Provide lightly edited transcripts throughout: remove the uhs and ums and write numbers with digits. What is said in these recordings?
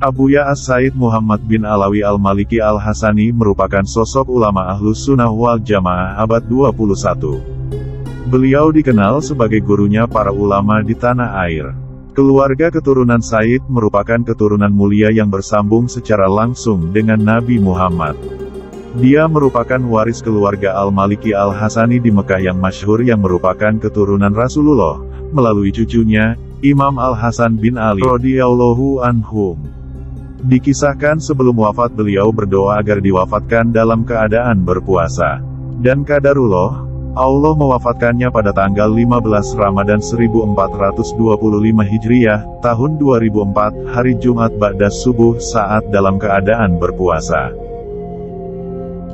Abuya As-Said Muhammad bin Alawi Al-Maliki Al-Hasani merupakan sosok ulama Ahlus Sunnah wal Jamaah abad 21. Beliau dikenal sebagai gurunya para ulama di tanah air. Keluarga keturunan Said merupakan keturunan mulia yang bersambung secara langsung dengan Nabi Muhammad. Dia merupakan waris keluarga Al-Maliki Al-Hasani di Mekah yang masyhur yang merupakan keturunan Rasulullah, melalui cucunya, Imam Al-Hasan bin Ali radhiyallahu anhum. Dikisahkan sebelum wafat beliau berdoa agar diwafatkan dalam keadaan berpuasa. Dan qadarullah, Allah mewafatkannya pada tanggal 15 Ramadan 1425 Hijriah, tahun 2004, hari Jumat ba'da subuh saat dalam keadaan berpuasa.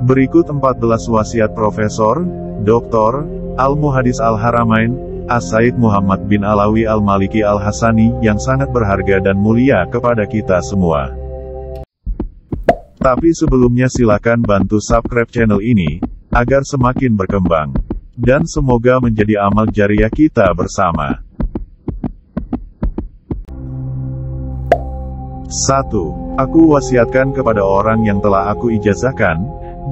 Berikut 14 wasiat Profesor, Dr. Al-Muhaddis Al-Haramain, As-Said Muhammad bin Alawi Al-Maliki Al-Hasani yang sangat berharga dan mulia kepada kita semua. Tapi sebelumnya silakan bantu subscribe channel ini, agar semakin berkembang. Dan semoga menjadi amal jariah kita bersama. 1. Aku wasiatkan kepada orang yang telah aku ijazahkan,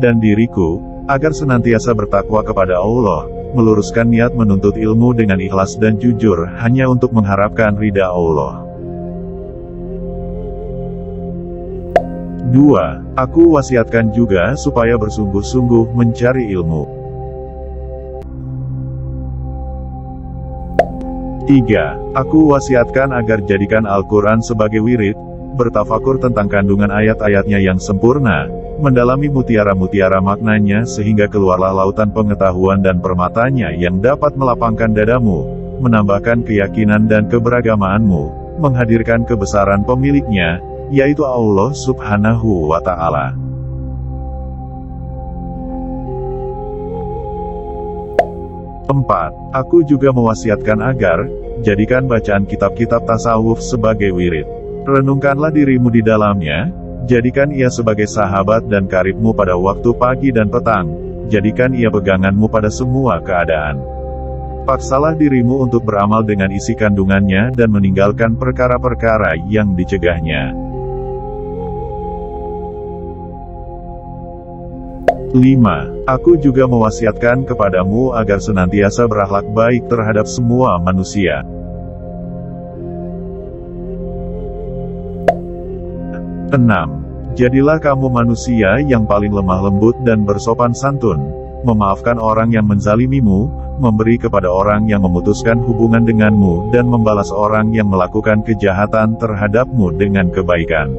dan diriku, agar senantiasa bertakwa kepada Allah, meluruskan niat menuntut ilmu dengan ikhlas dan jujur, hanya untuk mengharapkan ridha Allah. 2. Aku wasiatkan juga supaya bersungguh-sungguh mencari ilmu. 3. Aku wasiatkan agar jadikan Al-Quran sebagai wirid, bertafakur tentang kandungan ayat-ayatnya yang sempurna, mendalami mutiara-mutiara maknanya sehingga keluarlah lautan pengetahuan dan permatanya yang dapat melapangkan dadamu, menambahkan keyakinan dan keberagamaanmu, menghadirkan kebesaran pemiliknya, yaitu Allah Subhanahu wa Ta'ala. 4. Aku juga mewasiatkan agar jadikan bacaan kitab-kitab tasawuf sebagai wirid. Renungkanlah dirimu di dalamnya, jadikan ia sebagai sahabat dan karibmu pada waktu pagi dan petang, jadikan ia peganganmu pada semua keadaan. Paksalah dirimu untuk beramal dengan isi kandungannya dan meninggalkan perkara-perkara yang dicegahnya. 5. Aku juga mewasiatkan kepadamu agar senantiasa berakhlak baik terhadap semua manusia. 6. Jadilah kamu manusia yang paling lemah lembut dan bersopan santun, memaafkan orang yang menzalimimu, memberi kepada orang yang memutuskan hubungan denganmu dan membalas orang yang melakukan kejahatan terhadapmu dengan kebaikan.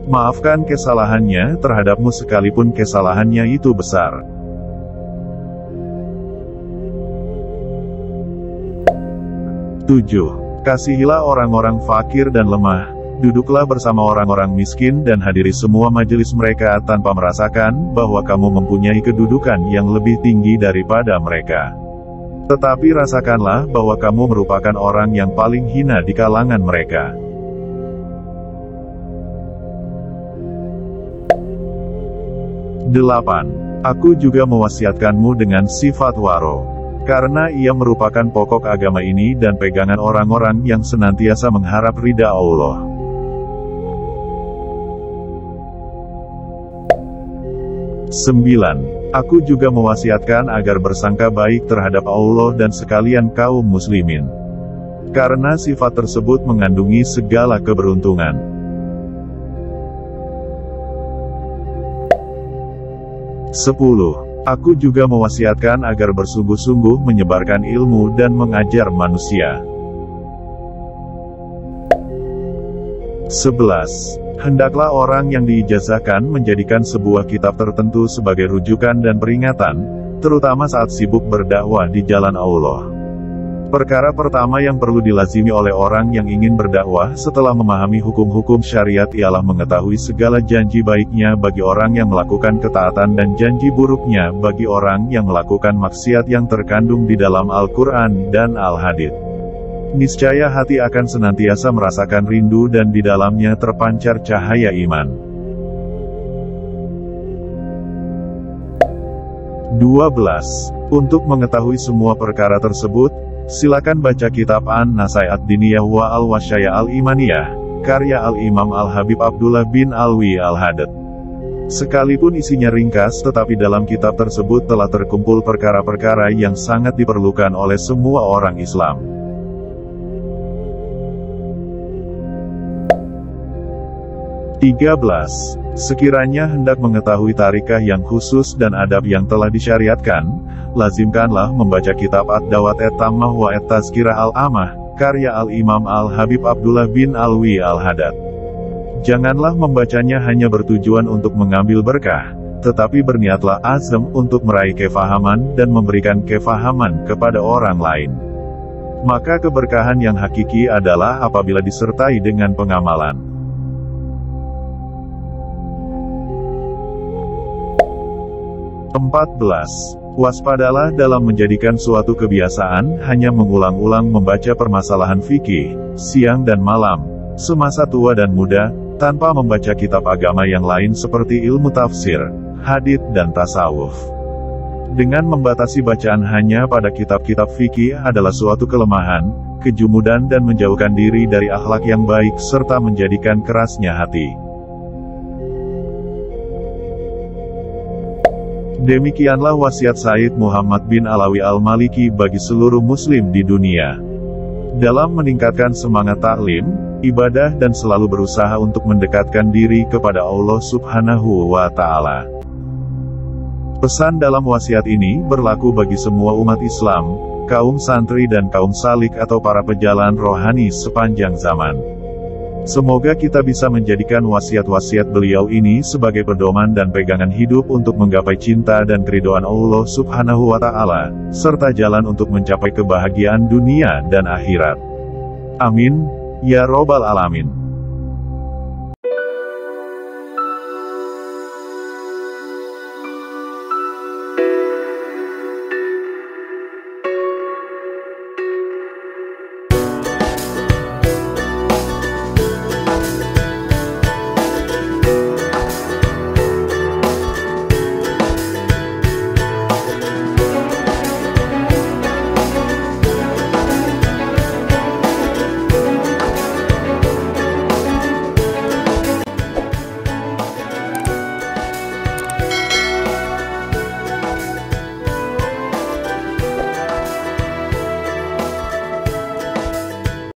Maafkan kesalahannya terhadapmu sekalipun kesalahannya itu besar. 7. Kasihilah orang-orang fakir dan lemah, duduklah bersama orang-orang miskin dan hadiri semua majelis mereka tanpa merasakan bahwa kamu mempunyai kedudukan yang lebih tinggi daripada mereka. Tetapi rasakanlah bahwa kamu merupakan orang yang paling hina di kalangan mereka. 8. Aku juga mewasiatkanmu dengan sifat waro. Karena ia merupakan pokok agama ini dan pegangan orang-orang yang senantiasa mengharap ridha Allah. 9. Aku juga mewasiatkan agar bersangka baik terhadap Allah dan sekalian kaum muslimin. Karena sifat tersebut mengandungi segala keberuntungan. 10. Aku juga mewasiatkan agar bersungguh-sungguh menyebarkan ilmu dan mengajar manusia. 11. Hendaklah orang yang diijazahkan menjadikan sebuah kitab tertentu sebagai rujukan dan peringatan, terutama saat sibuk berdakwah di jalan Allah. Perkara pertama yang perlu dilazimi oleh orang yang ingin berdakwah setelah memahami hukum-hukum syariat ialah mengetahui segala janji baiknya bagi orang yang melakukan ketaatan dan janji buruknya bagi orang yang melakukan maksiat yang terkandung di dalam Al-Quran dan Al-Hadits. Niscaya hati akan senantiasa merasakan rindu dan di dalamnya terpancar cahaya iman. 12. Untuk mengetahui semua perkara tersebut, silakan baca kitab An-Nasai'at Diniyah wa Al-Wasyaya Al-Imaniyah, karya Al-Imam Al-Habib Abdullah bin Alwi Al-Haddad. Sekalipun isinya ringkas, tetapi dalam kitab tersebut telah terkumpul perkara-perkara yang sangat diperlukan oleh semua orang Islam. Sekiranya hendak mengetahui tarikah yang khusus dan adab yang telah disyariatkan, lazimkanlah membaca kitab Ad-Dawat At-Tammah wa At-Tazkirah Al-Amah, karya Al-Imam Al-Habib Abdullah bin Alwi Al-Haddad. Janganlah membacanya hanya bertujuan untuk mengambil berkah, tetapi berniatlah azam untuk meraih kefahaman dan memberikan kefahaman kepada orang lain. Maka keberkahan yang hakiki adalah apabila disertai dengan pengamalan. 14. Waspadalah dalam menjadikan suatu kebiasaan hanya mengulang-ulang membaca permasalahan fikih, siang dan malam, semasa tua dan muda, tanpa membaca kitab agama yang lain seperti ilmu tafsir, hadits dan tasawuf. Dengan membatasi bacaan hanya pada kitab-kitab fikih adalah suatu kelemahan, kejumudan dan menjauhkan diri dari akhlak yang baik serta menjadikan kerasnya hati. Demikianlah wasiat Said Muhammad bin Alawi Al-Maliki bagi seluruh muslim di dunia. Dalam meningkatkan semangat taklim, ibadah dan selalu berusaha untuk mendekatkan diri kepada Allah Subhanahu wa Ta'ala. Pesan dalam wasiat ini berlaku bagi semua umat Islam, kaum santri dan kaum salik atau para pejalan rohani sepanjang zaman. Semoga kita bisa menjadikan wasiat-wasiat beliau ini sebagai pedoman dan pegangan hidup untuk menggapai cinta dan keridhaan Allah Subhanahu wa Ta'ala, serta jalan untuk mencapai kebahagiaan dunia dan akhirat. Amin, ya Robbal Alamin.